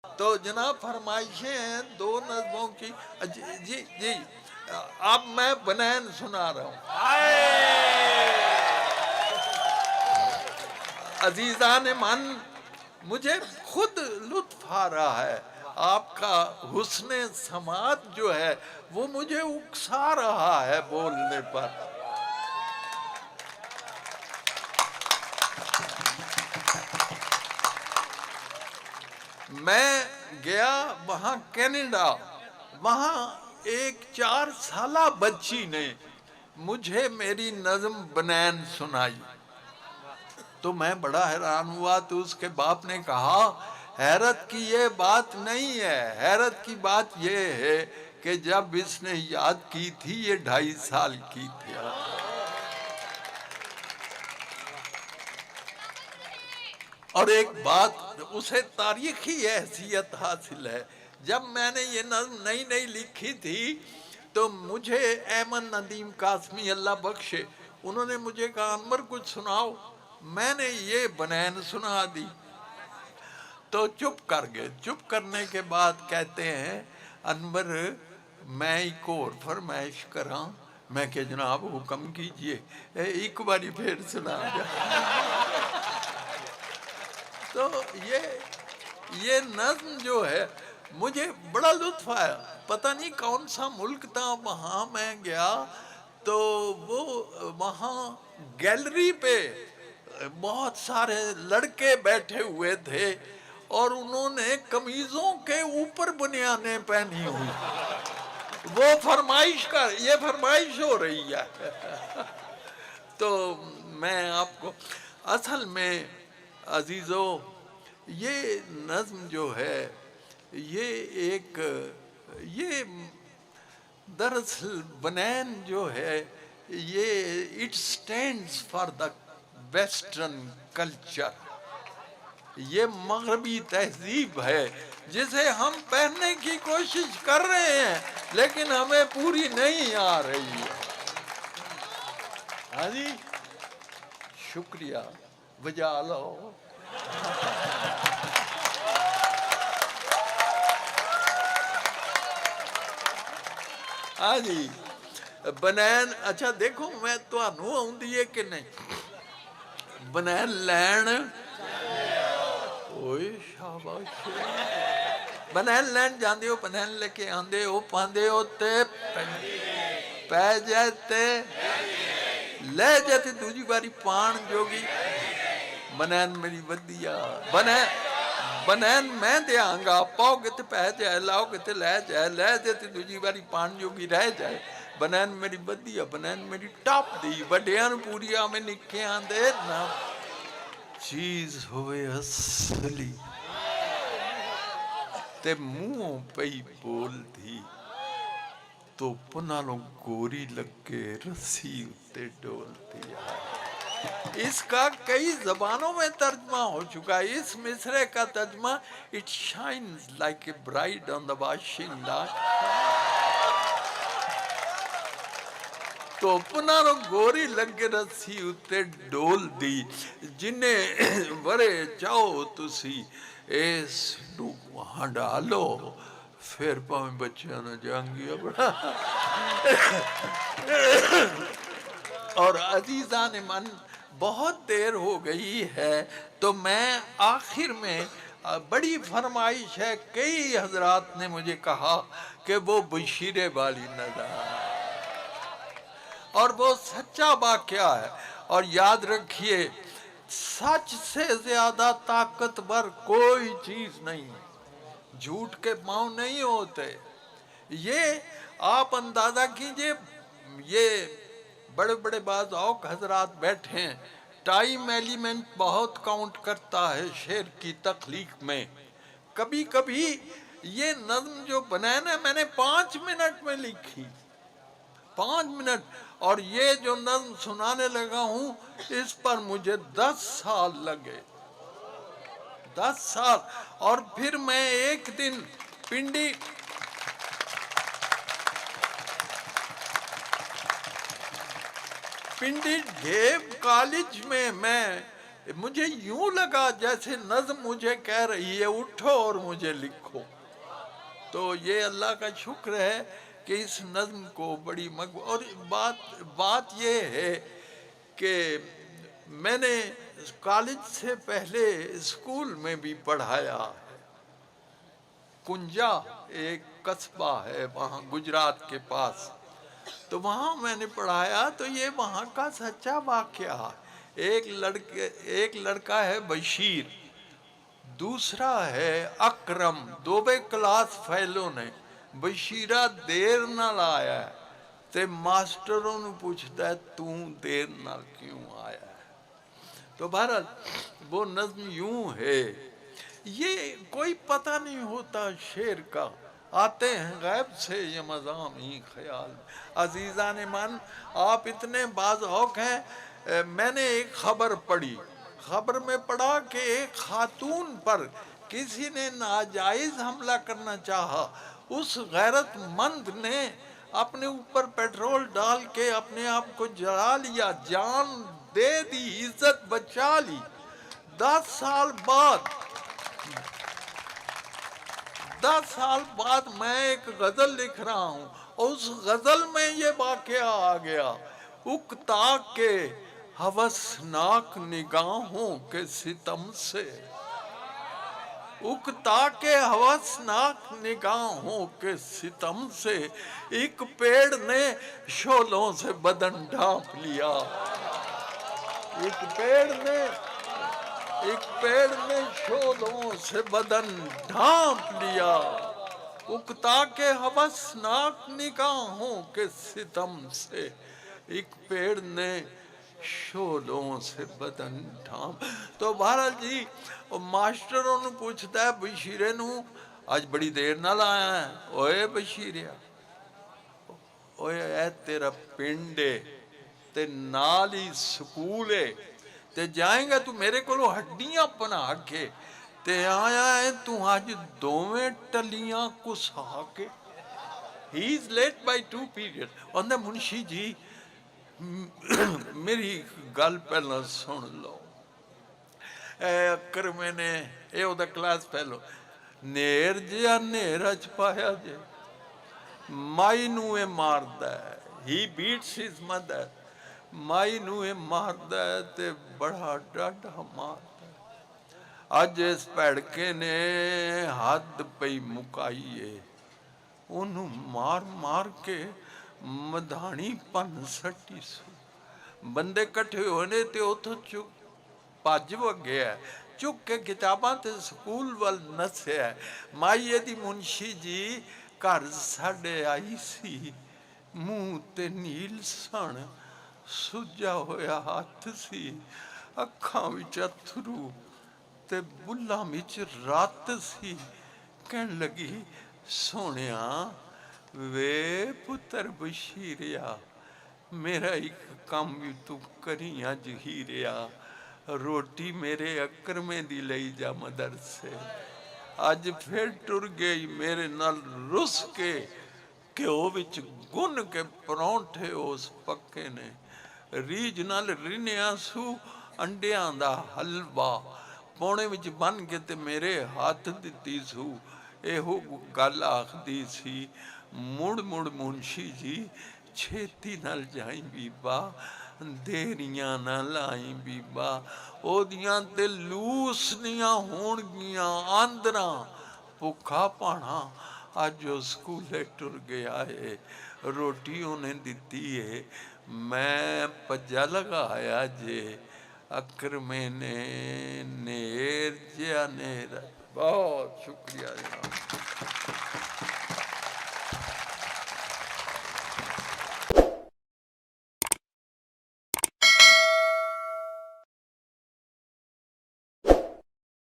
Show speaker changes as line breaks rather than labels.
تو جناب فرمائشیں ہیں دو نظموں کی. جی جی جی، اب میں بنین سنا رہا ہوں. عزیزان من، مجھے خود لطف آ رہا ہے. آپ کا حسن سماعت جو ہے وہ مجھے اکسا رہا ہے بولنے پر. میں گیا وہاں کینیڈا، وہاں ایک 4 سالہ بچی نے مجھے میری نظم بنین سنائی. تو میں بڑا حیران ہوا. تو اس کے باپ نے کہا حیرت کی یہ بات نہیں ہے، حیرت کی بات یہ ہے کہ جب اس نے یاد کی تھی یہ 2.5 سال کی تھی. اور ایک بات، اسے تاریخی حیثیت حاصل ہے. جب میں نے یہ نظم نئی نئی لکھی تھی تو مجھے ایمن ندیم قاسمی اللہ بخشے، انہوں نے مجھے کہا انور کچھ سناؤ. میں نے یہ بنین سنا دی تو چپ کر گئے. چپ کرنے کے بعد کہتے ہیں انور میں ایک اور فرمائش کراں. میں کہ جناب حکم کیجئے. ایک باری پھر سنا دیا. تو یہ نظم جو ہے مجھے بڑا لطف آیا. پتہ نہیں کون سا ملک تھا، وہاں میں گیا تو وہ وہاں گیلری پہ بہت سارے لڑکے بیٹھے ہوئے تھے اور انہوں نے قمیضوں کے اوپر بنیانیں پہنی ہوئی. وہ یہ فرمائش ہو رہی ہے. تو میں آپ کو اصل میں عزیزو، یہ نظم جو ہے یہ دراصل بنین جو ہے یہ it stands for the western culture. یہ مغربی تہذیب ہے جسے ہم پہننے کی کوشش کر رہے ہیں لیکن ہمیں پوری نہیں آ رہی ہے. ہاں جی، شکریہ. بجا لو. ہاں جی، بنین. اچھا دیکھو میں تو آؤندی ہے کہ نہیں بنین لین. اوئے شاباش. بنین لین جاندے ہو، بنین لے کے آندے ہو، پاندے ہو تے پہ جاتے لے جاتے دوجی باری پان جوگی. بنین میری ودیا. بنین میں دیاں گا، پاؤ گے تے پہ جائے، لاؤ گے تے لے جائے، لے جاتے دوجی باری پان جوگی رہ جائے. بنین میری ودیا، بنین میری ٹاپ دی. وڈیاں پوریا میں نکھے آندے نا چیز ہوئے اصلی تے منہوں پئی بول دی تو پنالوں گوری لگے رسی اتے ڈول دیا. اس کا کئی زبانوں میں ترجمہ ہو چکا ہے. اس مصرے کا ترجمہ It shines like a bride on the washing line. تو پنالوں گوری لگے رسی اتے ڈول دی جنہیں ورے چاہو تسی اس نو وہاں ڈالو پھر پاؤں بچیاں نہ جانگیا بڑا. اور عزیزان من، بہت دیر ہو گئی ہے تو میں آخر میں بڑی فرمائش ہے. کئی حضرات نے مجھے کہا کہ وہ بشیرے والی نظر اور وہ سچا واقعہ ہے. اور یاد رکھیے سچ سے زیادہ طاقتور کوئی چیز نہیں. جھوٹ کے پاؤں نہیں ہوتے. یہ آپ اندازہ کیجئے، یہ بڑے بڑے بعض اوق حضرات بیٹھے ہیں. ٹائم ایلیمنٹ بہت کاؤنٹ کرتا ہے شعر کی تخلیق میں. کبھی کبھی یہ نظم جو بنین ہے میں نے 5 منٹ میں لکھی، 5 منٹ. اور یہ جو نظم سنانے لگا ہوں اس پر مجھے 10 سال لگے، 10 سال. اور پھر میں ایک دن پنڈی ڈھیب کالج میں مجھے یوں لگا جیسے نظم مجھے کہہ رہی ہے اٹھو اور مجھے لکھو. تو یہ اللہ کا شکر ہے کہ اس نظم کو بڑی اور بات یہ ہے کہ میں نے کالج سے پہلے اسکول میں بھی پڑھایا ہے. کنجا ایک قصبہ ہے وہاں گجرات کے پاس، تو وہاں میں نے پڑھایا. تو یہ وہاں کا سچا واقعہ. ایک لڑکا ہے بشیر، دوسرا ہے اکرم، دوویں کلاس فیلو نے. بشیرہ دیر نال آیا ہے تے ماسٹروں نے پوچھتا ہے تو دیر نال کیوں آیا ہے. تو بہرحال وہ نظم یوں ہے. یہ کوئی پتہ نہیں ہوتا شعر کا، آتے ہیں غیب سے یہ مضامین خیال. عزیزان من، آپ اتنے باذوق ہیں. میں نے ایک خبر پڑھی، خبر میں پڑھا کہ ایک خاتون پر کسی نے ناجائز حملہ کرنا چاہا. اس غیرت مند نے اپنے اوپر پیٹرول ڈال کے اپنے آپ کو جلا لیا، جان دے دی، عزت بچا لی. 10 سال بعد میں ایک غزل لکھ رہا ہوں، اور اس غزل میں یہ واقعہ آ گیا. اکتا کے ہوسناک نگاہوں کے ستم سے، اکتا کے ہوسناک نگاہوں کے ستم سے ایک پیڑ نے شعلوں سے بدن ڈھانپ لیا. ایک پیڑ نے شعلوں سے بدن ڈھانپ لیا. اکتا کے ہوسناک نگاہوں کے ستم سے ایک پیڑ نے شعلوں سے بدن ڈھانپ. تو بہرحال جی ماسٹروں نے پوچھتا ہے بشیرے نو آج بڑی دیر نال آیا ہے. اوئے بشیریا، اوئے اے تیرا پنڈے تے نال ہی سکولے تے جائیں گا تو میرے کو ہڈیاں بنا کے تے آیا ہے تو آج دوویں ٹلیاں کسا کے. He is late by 2 periods. اور منشی جی میری گل پہلا سن لو. اے اکر میں نے اے او دا کلاس پہلو نیر جیا نیرہ پایا جے مائی نوے ماردا ہے. He beats his mother. مائی نوے ماردا ہے تے بڑا ڈاڈا ماردا ہے. اج اس پیڑکے نے حد پئی مکائیے، انہوں مار مار کے مدھانی پن سٹی سو. بندے کٹھے ہونے تے اتھو چک پاج و گیا ہے، چک کے کتاباں تے سکول وال نسے ہے. مائیے دی منشی جی گھر ساڑے آئی سی، منہ تے نیل سن سجا ہویا ہاتھ سی، اکھاں وچ اتھرو تے بلّاں وچ رات سی. کہن لگی سونیاں وے پتر بشیریا، میرا ایک کام بھی تو کری اج ہیریا. روٹی میرے اکرمے دی لئی جا مدرسے. اج پھر ٹر گئی میرے نال رس کے گھیو وچ گن کے پرونٹھے اس پکے نے. ریج نال رنیا سو انڈیاں دا حلوہ پونے وچ بن کے تے میرے ہاتھ دتی سو. ایہو گل آخدی سی مڑ مڑ منشی جی چھیتی نال جائیں بیبا، دیریاں نہ لائیں بیبا. او دیاں تے لوسنیاں ہون گیاں آندراں پکھا پانا. آج جو سکولے ٹر گیا ہے، روٹی انہیں دیتی ہے، میں پجا لگایا جے اکر میں نے نیر جیا نیر. بہت شکریہ جناب.